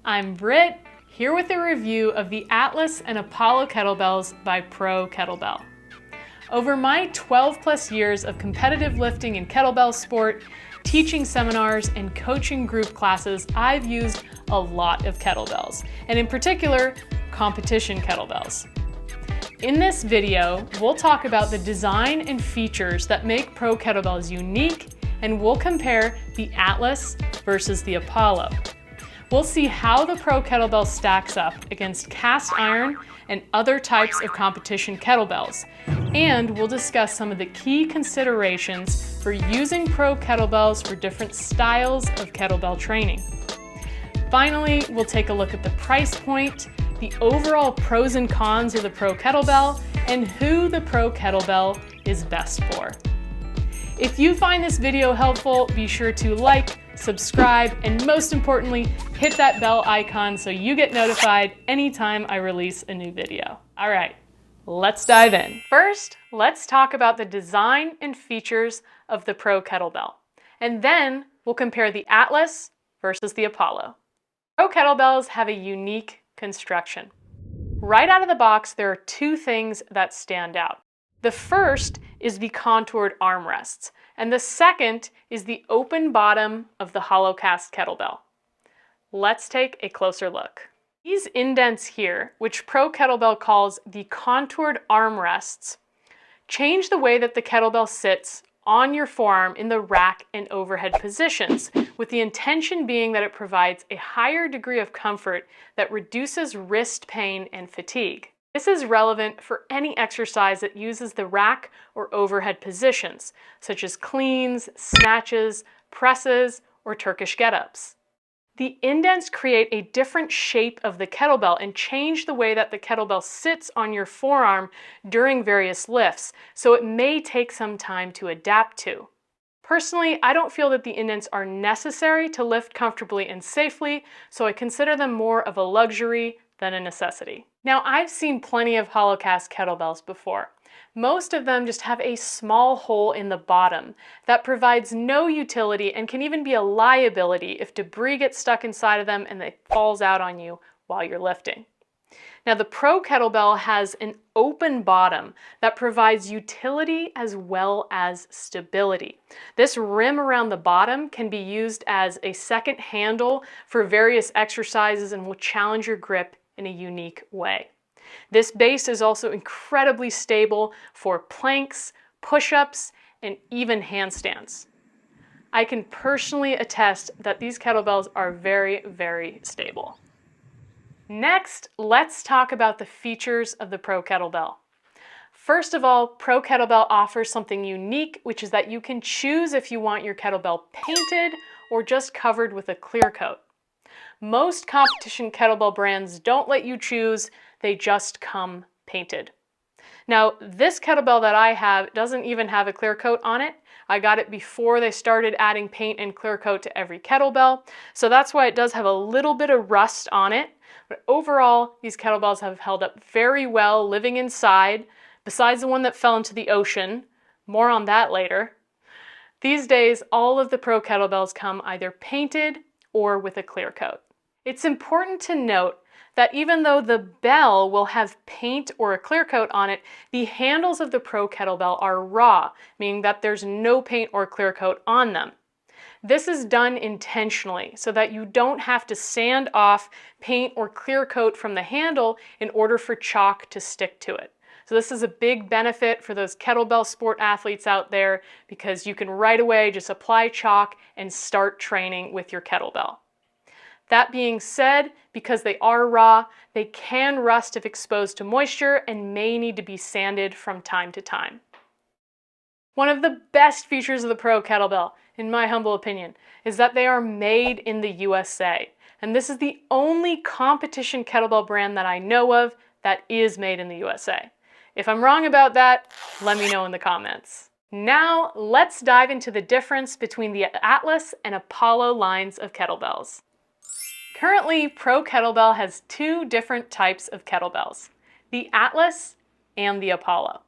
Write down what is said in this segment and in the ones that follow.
I'm Britt, here with a review of the Atlas and Apollo kettlebells by Pro Kettlebell. Over my 12 plus years of competitive lifting and kettlebell sport, teaching seminars and coaching group classes, I've used a lot of kettlebells, and in particular, competition kettlebells. In this video, we'll talk about the design and features that make Pro Kettlebells unique, and we'll compare the Atlas versus the Apollo. We'll see how the Pro Kettlebell stacks up against cast iron and other types of competition kettlebells, and we'll discuss some of the key considerations for using Pro Kettlebells for different styles of kettlebell training. Finally, we'll take a look at the price point, the overall pros and cons of the Pro Kettlebell, and who the Pro Kettlebell is best for. If you find this video helpful, be sure to like, subscribe, and most importantly, hit that bell icon so you get notified anytime I release a new video. All right, let's dive in. First, let's talk about the design and features of the Pro Kettlebell, and then we'll compare the Atlas versus the Apollo. Pro Kettlebells have a unique construction. Right out of the box, there are two things that stand out. The first is the contoured armrests, and the second is the open bottom of the hollow cast kettlebell. Let's take a closer look. These indents here, which Pro Kettlebell calls the contoured armrests, change the way that the kettlebell sits on your forearm in the rack and overhead positions, with the intention being that it provides a higher degree of comfort that reduces wrist pain and fatigue. This is relevant for any exercise that uses the rack or overhead positions, such as cleans, snatches, presses, or Turkish get-ups. The indents create a different shape of the kettlebell and change the way that the kettlebell sits on your forearm during various lifts, so it may take some time to adapt to. Personally, I don't feel that the indents are necessary to lift comfortably and safely, so I consider them more of a luxury than a necessity. Now, I've seen plenty of hollow cast kettlebells before. Most of them just have a small hole in the bottom that provides no utility and can even be a liability if debris gets stuck inside of them and it falls out on you while you're lifting. Now, the Pro Kettlebell has an open bottom that provides utility as well as stability. This rim around the bottom can be used as a second handle for various exercises and will challenge your grip in a unique way. This base is also incredibly stable for planks, push-ups, and even handstands. I can personally attest that these kettlebells are very, very stable. Next, let's talk about the features of the Pro Kettlebell. First of all, Pro Kettlebell offers something unique, which is that you can choose if you want your kettlebell painted or just covered with a clear coat. Most competition kettlebell brands don't let you choose, they just come painted. Now, this kettlebell that I have doesn't even have a clear coat on it. I got it before they started adding paint and clear coat to every kettlebell, so that's why it does have a little bit of rust on it. But overall, these kettlebells have held up very well living inside, besides the one that fell into the ocean. More on that later. These days, all of the Pro Kettlebells come either painted or with a clear coat. It's important to note that even though the bell will have paint or a clear coat on it, the handles of the Pro Kettlebell are raw, meaning that there's no paint or clear coat on them. This is done intentionally so that you don't have to sand off paint or clear coat from the handle in order for chalk to stick to it. So this is a big benefit for those kettlebell sport athletes out there because you can right away just apply chalk and start training with your kettlebell. That being said, because they are raw, they can rust if exposed to moisture and may need to be sanded from time to time. One of the best features of the Pro Kettlebell, in my humble opinion, is that they are made in the USA. And this is the only competition kettlebell brand that I know of that is made in the USA. If I'm wrong about that, let me know in the comments. Now, let's dive into the difference between the Atlas and Apollo lines of kettlebells. Currently, Pro Kettlebell has two different types of kettlebells, the Atlas and the Apollo.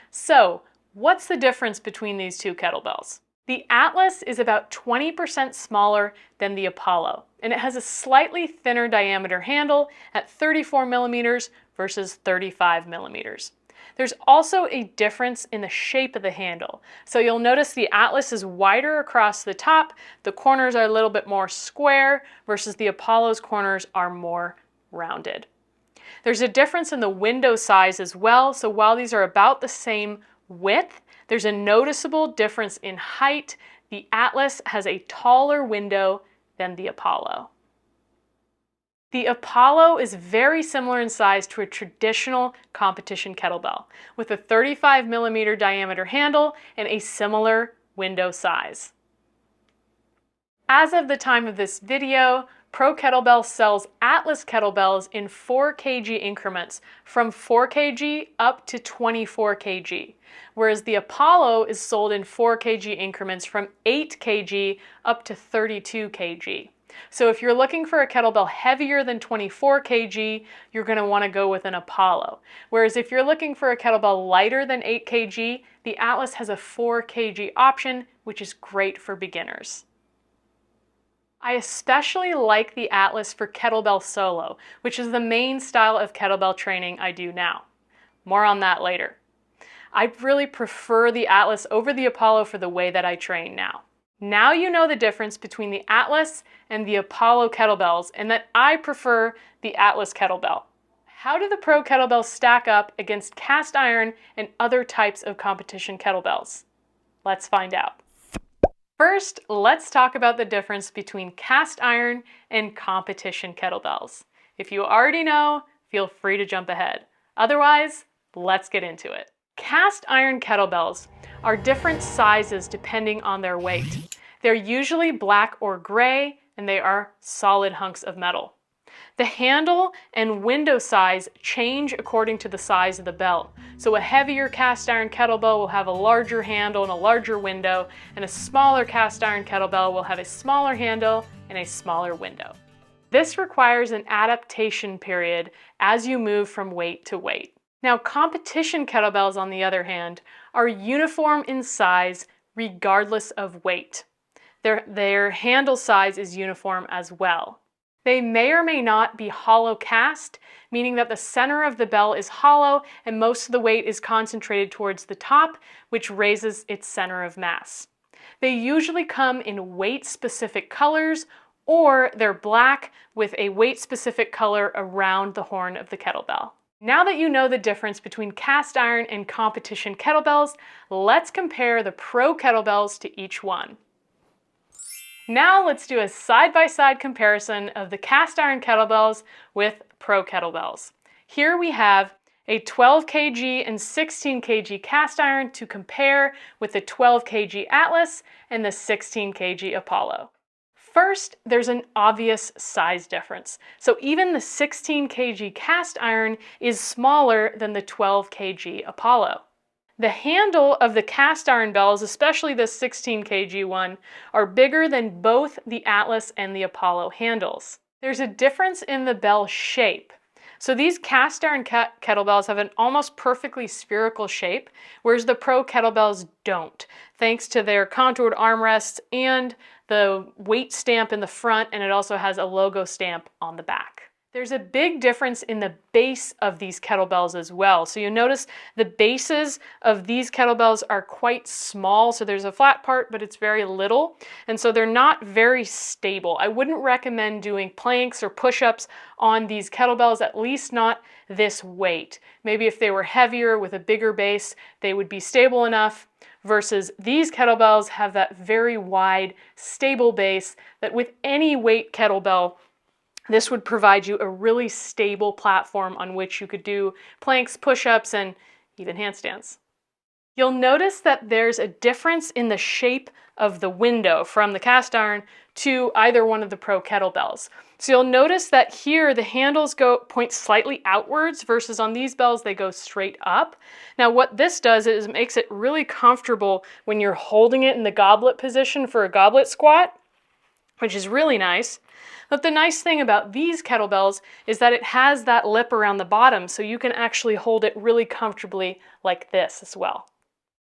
So, what's the difference between these two kettlebells? The Atlas is about 20% smaller than the Apollo, and it has a slightly thinner diameter handle at 34 millimeters versus 35 millimeters. There's also a difference in the shape of the handle. So you'll notice the Atlas is wider across the top, the corners are a little bit more square, versus the Apollo's corners are more rounded. There's a difference in the window size as well, so while these are about the same width, there's a noticeable difference in height. The Atlas has a taller window than the Apollo. The Apollo is very similar in size to a traditional competition kettlebell, with a 35 millimeter diameter handle and a similar window size. As of the time of this video, Pro Kettlebell sells Atlas kettlebells in 4 kg increments from 4 kg up to 24 kg, whereas the Apollo is sold in 4 kg increments from 8 kg up to 32 kg. So if you're looking for a kettlebell heavier than 24 kg, you're going to want to go with an Apollo. Whereas if you're looking for a kettlebell lighter than 8 kg, the Atlas has a 4 kg option, which is great for beginners. I especially like the Atlas for kettlebell solo, which is the main style of kettlebell training I do now. More on that later. I really prefer the Atlas over the Apollo for the way that I train now. Now you know the difference between the Atlas and the Apollo kettlebells, and that I prefer the Atlas kettlebell. How do the Pro Kettlebells stack up against cast iron and other types of competition kettlebells? Let's find out. First, let's talk about the difference between cast iron and competition kettlebells. If you already know, feel free to jump ahead. Otherwise, let's get into it. Cast iron kettlebells are different sizes depending on their weight. They're usually black or gray, and they are solid hunks of metal. The handle and window size change according to the size of the bell. So a heavier cast iron kettlebell will have a larger handle and a larger window, and a smaller cast iron kettlebell will have a smaller handle and a smaller window. This requires an adaptation period as you move from weight to weight. Now, competition kettlebells, on the other hand, are uniform in size regardless of weight. Their handle size is uniform as well. They may or may not be hollow cast, meaning that the center of the bell is hollow and most of the weight is concentrated towards the top, which raises its center of mass. They usually come in weight-specific colors, or they're black with a weight-specific color around the horn of the kettlebell. Now that you know the difference between cast iron and competition kettlebells, let's compare the Pro Kettlebells to each one. Now let's do a side-by-side comparison of the cast iron kettlebells with Pro Kettlebells. Here we have a 12 kg and 16 kg cast iron to compare with the 12 kg Atlas and the 16 kg Apollo. First, there's an obvious size difference. So even the 16 kg cast iron is smaller than the 12 kg Apollo. The handle of the cast iron bells, especially the 16 kg one, are bigger than both the Atlas and the Apollo handles. There's a difference in the bell shape. So these cast iron kettlebells have an almost perfectly spherical shape, whereas the Pro Kettlebells don't, thanks to their contoured armrests and the weight stamp in the front, and it also has a logo stamp on the back. There's a big difference in the base of these kettlebells as well. So you notice the bases of these kettlebells are quite small. So there's a flat part, but it's very little. And so they're not very stable. I wouldn't recommend doing planks or push-ups on these kettlebells, at least not this weight. Maybe if they were heavier with a bigger base, they would be stable enough, versus these kettlebells have that very wide, stable base that with any weight kettlebell, this would provide you a really stable platform on which you could do planks, push-ups, and even handstands. You'll notice that there's a difference in the shape of the window from the cast iron to either one of the Pro Kettlebells. So you'll notice that here the handles point slightly outwards, versus on these bells they go straight up. Now what this does is it makes it really comfortable when you're holding it in the goblet position for a goblet squat, which is really nice. But the nice thing about these kettlebells is that it has that lip around the bottom, so you can actually hold it really comfortably like this as well.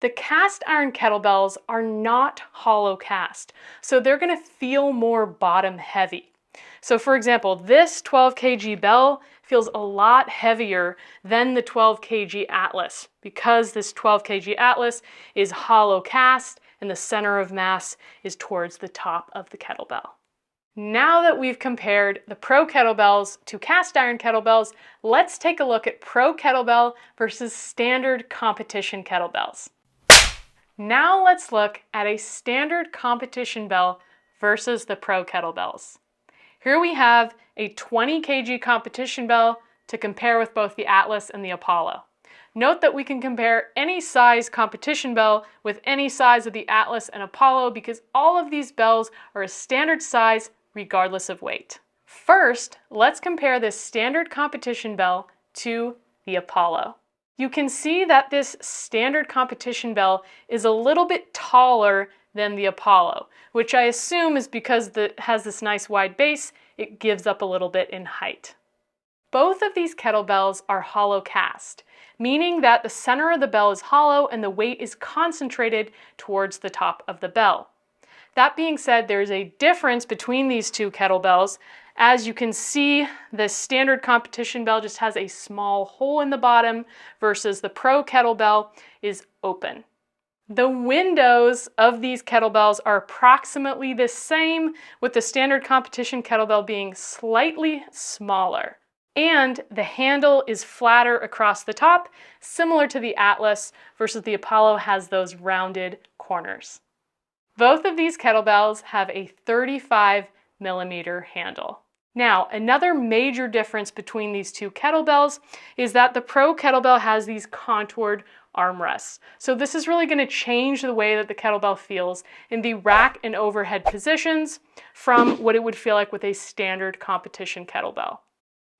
The cast iron kettlebells are not hollow cast, so they're going to feel more bottom heavy. So for example, this 12 kg bell feels a lot heavier than the 12 kg Atlas because this 12 kg Atlas is hollow cast and the center of mass is towards the top of the kettlebell. Now that we've compared the Pro Kettlebells to cast iron kettlebells, let's take a look at Pro Kettlebell versus standard competition kettlebells. Now let's look at a standard competition bell versus the Pro Kettlebells. Here we have a 20 kg competition bell to compare with both the Atlas and the Apollo. Note that we can compare any size competition bell with any size of the Atlas and Apollo because all of these bells are a standard size regardless of weight. First, let's compare this standard competition bell to the Apollo. You can see that this standard competition bell is a little bit taller than the Apollo, which I assume is because it has this nice wide base, it gives up a little bit in height. Both of these kettlebells are hollow cast, meaning that the center of the bell is hollow and the weight is concentrated towards the top of the bell. That being said, there's a difference between these two kettlebells. As you can see, the standard competition bell just has a small hole in the bottom versus the Pro Kettlebell is open. The windows of these kettlebells are approximately the same, with the standard competition kettlebell being slightly smaller. And the handle is flatter across the top, similar to the Atlas, versus the Apollo has those rounded corners. Both of these kettlebells have a 35mm handle. Now, another major difference between these two kettlebells is that the Pro Kettlebell has these contoured armrests. So this is really going to change the way that the kettlebell feels in the rack and overhead positions from what it would feel like with a standard competition kettlebell.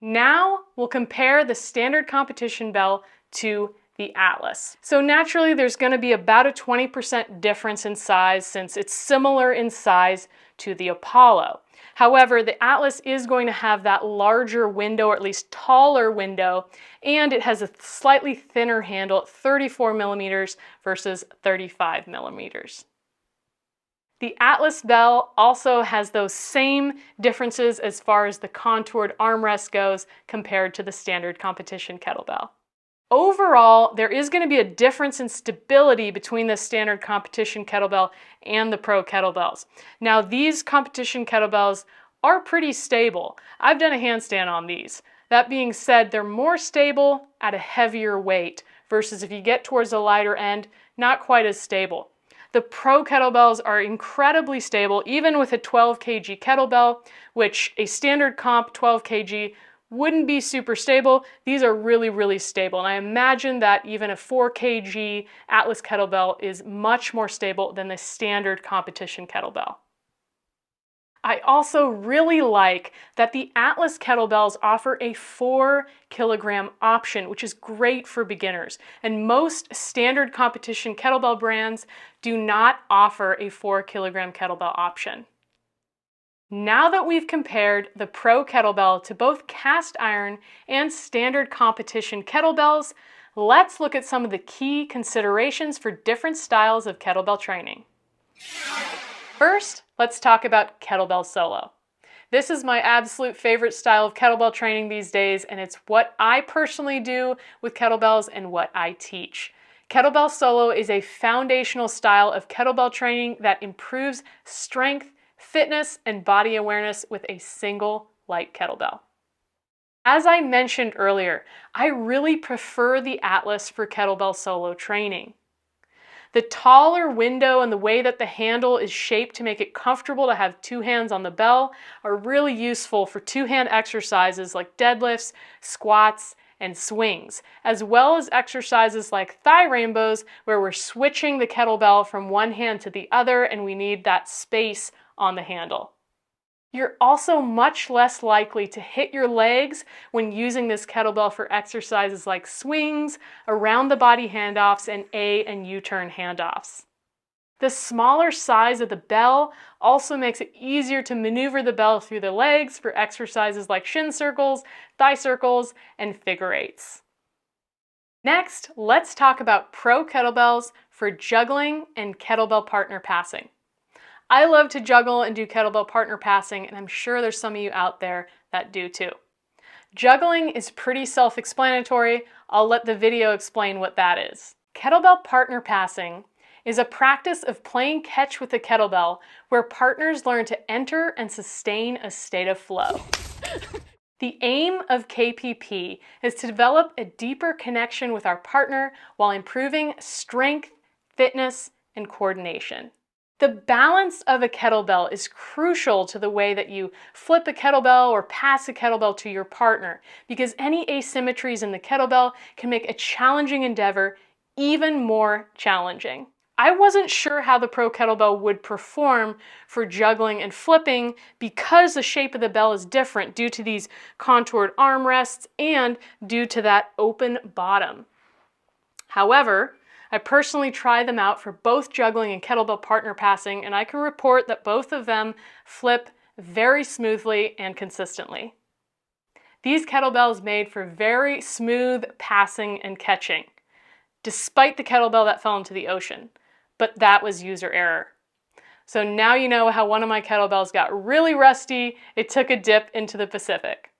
Now we'll compare the standard competition bell to the Atlas. So naturally there's going to be about a 20% difference in size since it's similar in size to the Apollo. However, the Atlas is going to have that larger window, or at least taller window, and it has a slightly thinner handle at 34mm versus 35mm. The Atlas bell also has those same differences as far as the contoured armrest goes compared to the standard competition kettlebell. Overall, there is going to be a difference in stability between the standard competition kettlebell and the Pro Kettlebells. Now, these competition kettlebells are pretty stable. I've done a handstand on these. That being said, they're more stable at a heavier weight versus if you get towards the lighter end, not quite as stable. The Pro Kettlebells are incredibly stable, even with a 12 kg kettlebell, which a standard comp 12 kg wouldn't be super stable. These are really, really stable. And I imagine that even a 4 kg Atlas kettlebell is much more stable than the standard competition kettlebell. I also really like that the Atlas kettlebells offer a 4 kilogram option, which is great for beginners. And most standard competition kettlebell brands do not offer a 4 kilogram kettlebell option. Now that we've compared the Pro Kettlebell to both cast iron and standard competition kettlebells, let's look at some of the key considerations for different styles of kettlebell training. First, let's talk about kettlebell solo. This is my absolute favorite style of kettlebell training these days, and it's what I personally do with kettlebells and what I teach. Kettlebell solo is a foundational style of kettlebell training that improves strength, fitness, and body awareness with a single light kettlebell. As I mentioned earlier, I really prefer the Atlas for kettlebell solo training. The taller window and the way that the handle is shaped to make it comfortable to have two hands on the bell are really useful for two-hand exercises like deadlifts, squats, and swings, as well as exercises like thigh rainbows where we're switching the kettlebell from one hand to the other and we need that space on the handle. You're also much less likely to hit your legs when using this kettlebell for exercises like swings, around the body handoffs, and A and U-turn handoffs. The smaller size of the bell also makes it easier to maneuver the bell through the legs for exercises like shin circles, thigh circles, and figure eights. Next, let's talk about Pro Kettlebells for juggling and kettlebell partner passing. I love to juggle and do kettlebell partner passing, and I'm sure there's some of you out there that do too. Juggling is pretty self-explanatory. I'll let the video explain what that is. Kettlebell partner passing is a practice of playing catch with a kettlebell where partners learn to enter and sustain a state of flow. The aim of KPP is to develop a deeper connection with our partner while improving strength, fitness, and coordination. The balance of a kettlebell is crucial to the way that you flip a kettlebell or pass a kettlebell to your partner, because any asymmetries in the kettlebell can make a challenging endeavor even more challenging. I wasn't sure how the Pro Kettlebell would perform for juggling and flipping because the shape of the bell is different due to these contoured armrests and due to that open bottom. However, I personally tried them out for both juggling and kettlebell partner passing, and I can report that both of them flip very smoothly and consistently. These kettlebells made for very smooth passing and catching, despite the kettlebell that fell into the ocean. But that was user error. So now you know how one of my kettlebells got really rusty. It took a dip into the Pacific.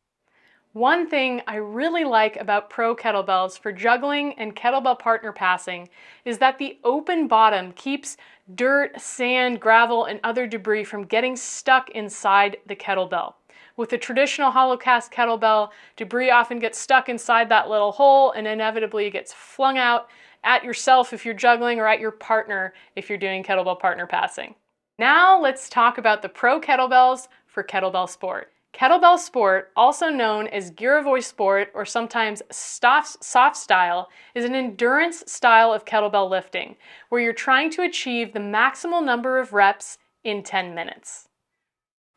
One thing I really like about Pro Kettlebells for juggling and kettlebell partner passing is that the open bottom keeps dirt, sand, gravel, and other debris from getting stuck inside the kettlebell. With a traditional hollow cast kettlebell, debris often gets stuck inside that little hole and inevitably gets flung out at yourself if you're juggling or at your partner if you're doing kettlebell partner passing. Now let's talk about the Pro Kettlebells for kettlebell sport. Kettlebell sport, also known as Giravoy sport or sometimes soft style, is an endurance style of kettlebell lifting where you're trying to achieve the maximal number of reps in 10 minutes.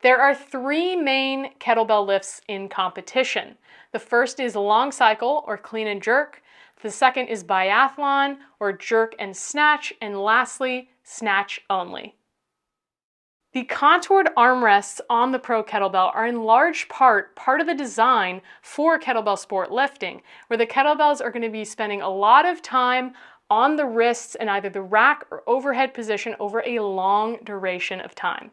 There are 3 main kettlebell lifts in competition. The first is long cycle or clean and jerk. The second is biathlon or jerk and snatch, and lastly, snatch only. The contoured armrests on the Pro Kettlebell are in large part of the design for kettlebell sport lifting, where the kettlebells are going to be spending a lot of time on the wrists in either the rack or overhead position over a long duration of time.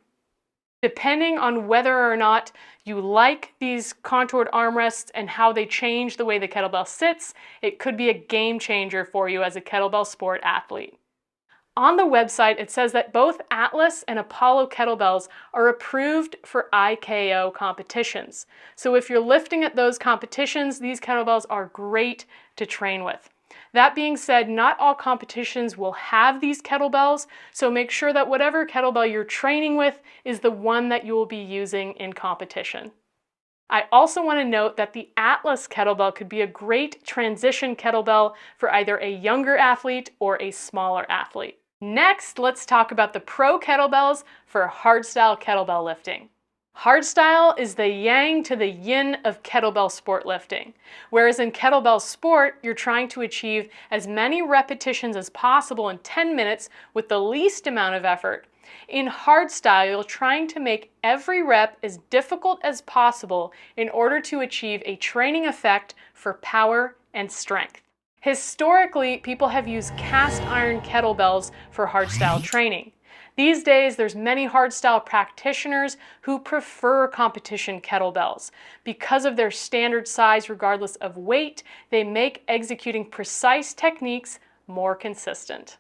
Depending on whether or not you like these contoured armrests and how they change the way the kettlebell sits, it could be a game changer for you as a kettlebell sport athlete. On the website, it says that both Atlas and Apollo kettlebells are approved for IKO competitions. So if you're lifting at those competitions, these kettlebells are great to train with. That being said, not all competitions will have these kettlebells, so make sure that whatever kettlebell you're training with is the one that you will be using in competition. I also want to note that the Atlas kettlebell could be a great transition kettlebell for either a younger athlete or a smaller athlete. Next, let's talk about the Pro Kettlebells for hardstyle kettlebell lifting. Hardstyle is the yang to the yin of kettlebell sport lifting. Whereas in kettlebell sport, you're trying to achieve as many repetitions as possible in 10 minutes with the least amount of effort. In hardstyle, you're trying to make every rep as difficult as possible in order to achieve a training effect for power and strength. Historically, people have used cast iron kettlebells for hardstyle training. These days, there's many hardstyle practitioners who prefer competition kettlebells. Because of their standard size regardless of weight, they make executing precise techniques more consistent.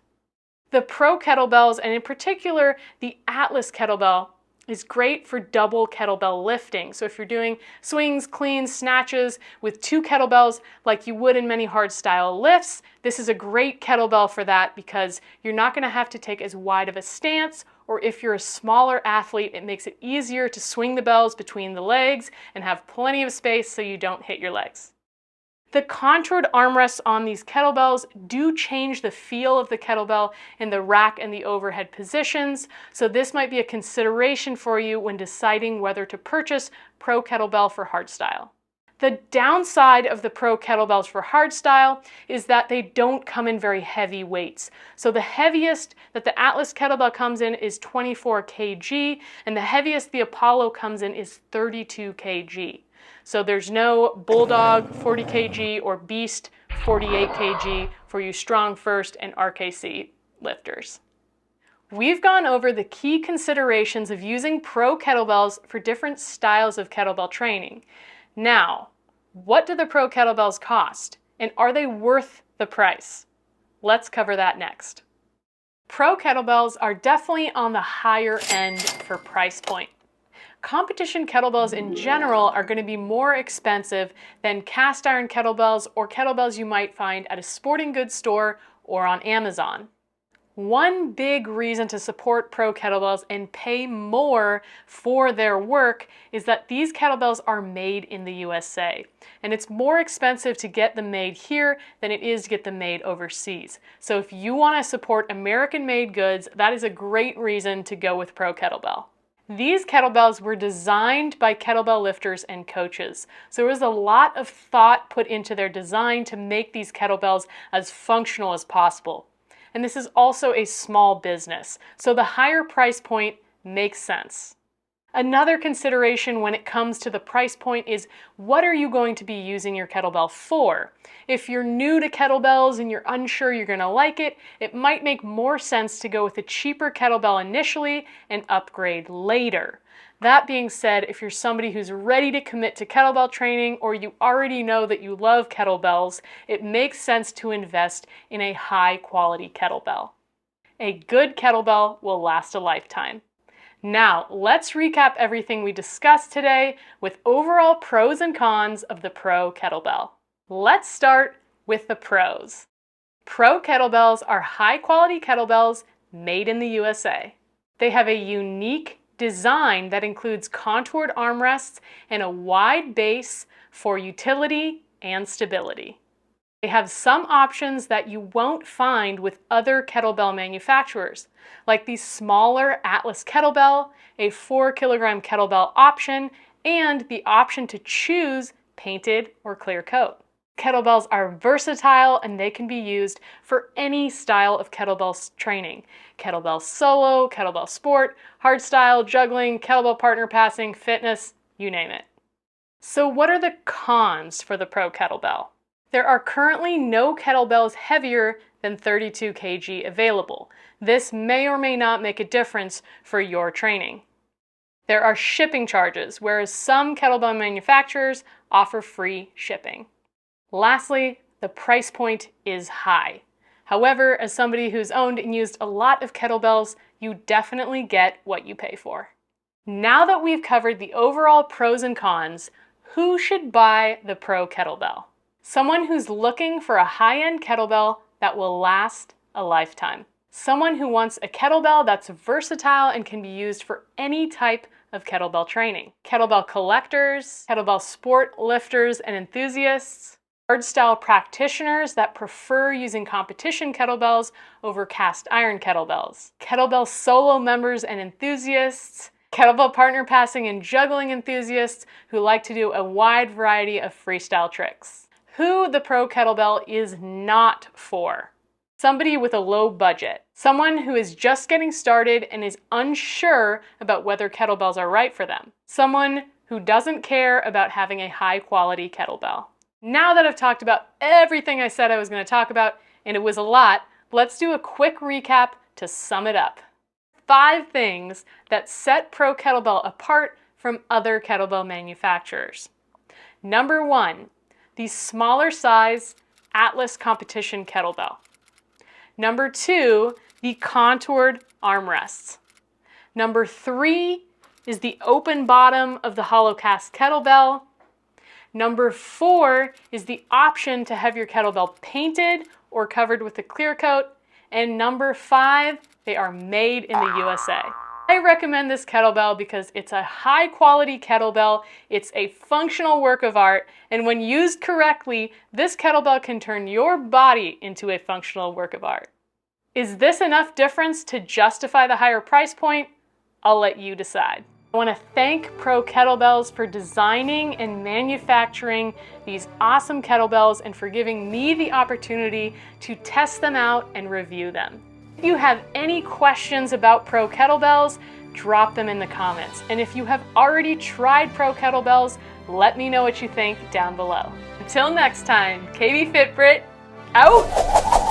The Pro Kettlebells, and in particular the Atlas kettlebell, is great for double kettlebell lifting. So if you're doing swings, cleans, snatches with 2 kettlebells like you would in many hardstyle lifts, this is a great kettlebell for that because you're not going to have to take as wide of a stance, or if you're a smaller athlete, it makes it easier to swing the bells between the legs and have plenty of space so you don't hit your legs. The contoured armrests on these kettlebells do change the feel of the kettlebell in the rack and the overhead positions, so this might be a consideration for you when deciding whether to purchase Pro Kettlebell for hardstyle. The downside of the Pro Kettlebells for hardstyle is that they don't come in very heavy weights. So the heaviest that the Atlas kettlebell comes in is 24 kg, and the heaviest the Apollo comes in is 32 kg. So there's no Bulldog 40 kg or Beast 48 kg for you strong first and RKC lifters. We've gone over the key considerations of using Pro Kettlebells for different styles of kettlebell training. Now, what do the Pro Kettlebells cost? And are they worth the price? Let's cover that next. Pro Kettlebells are definitely on the higher end for price point. Competition kettlebells in general are going to be more expensive than cast iron kettlebells or kettlebells you might find at a sporting goods store or on Amazon. One big reason to support Pro Kettlebells and pay more for their work is that these kettlebells are made in the USA. And it's more expensive to get them made here than it is to get them made overseas. So if you want to support American-made goods, that is a great reason to go with Pro Kettlebell. These kettlebells were designed by kettlebell lifters and coaches. So there was a lot of thought put into their design to make these kettlebells as functional as possible. And this is also a small business, so the higher price point makes sense. Another consideration when it comes to the price point is, what are you going to be using your kettlebell for? If you're new to kettlebells and you're unsure you're going to like it, it might make more sense to go with a cheaper kettlebell initially and upgrade later. That being said, if you're somebody who's ready to commit to kettlebell training, or you already know that you love kettlebells, it makes sense to invest in a high quality kettlebell. A good kettlebell will last a lifetime. Now, let's recap everything we discussed today with overall pros and cons of the Pro Kettlebell. Let's start with the pros. Pro Kettlebells are high quality kettlebells made in the USA. They have a unique design that includes contoured armrests and a wide base for utility and stability. They have some options that you won't find with other kettlebell manufacturers, like the smaller Atlas kettlebell, a 4 kilogram kettlebell option, and the option to choose painted or clear coat. Kettlebells are versatile and they can be used for any style of kettlebell training. Kettlebell solo, kettlebell sport, hardstyle, juggling, kettlebell partner passing, fitness, you name it. So what are the cons for the Pro Kettlebell? There are currently no kettlebells heavier than 32 kg available. This may or may not make a difference for your training. There are shipping charges, whereas some kettlebell manufacturers offer free shipping. Lastly, the price point is high. However, as somebody who's owned and used a lot of kettlebells, you definitely get what you pay for. Now that we've covered the overall pros and cons, who should buy the Pro Kettlebell? Someone who's looking for a high-end kettlebell that will last a lifetime. Someone who wants a kettlebell that's versatile and can be used for any type of kettlebell training. Kettlebell collectors, kettlebell sport lifters and enthusiasts, hardstyle practitioners that prefer using competition kettlebells over cast iron kettlebells, kettlebell solo members and enthusiasts, kettlebell partner passing and juggling enthusiasts who like to do a wide variety of freestyle tricks. Who the Pro Kettlebell is not for: somebody with a low budget, someone who is just getting started and is unsure about whether kettlebells are right for them, someone who doesn't care about having a high quality kettlebell. Now that I've talked about everything I said I was going to talk about, and it was a lot, let's do a quick recap to sum it up. 5 things that set Pro Kettlebell apart from other kettlebell manufacturers. Number 1, the smaller size Atlas competition kettlebell. Number 2, the contoured armrests. Number 3 is the open bottom of the hollow cast kettlebell. Number 4 is the option to have your kettlebell painted or covered with a clear coat. And number 5, they are made in the USA. I recommend this kettlebell because it's a high quality kettlebell, it's a functional work of art, and when used correctly, this kettlebell can turn your body into a functional work of art. Is this enough difference to justify the higher price point? I'll let you decide. I want to thank Pro Kettlebells for designing and manufacturing these awesome kettlebells and for giving me the opportunity to test them out and review them. If you have any questions about Pro Kettlebells, drop them in the comments. And if you have already tried Pro Kettlebells, let me know what you think down below. Until next time, KB Fit Britt, out!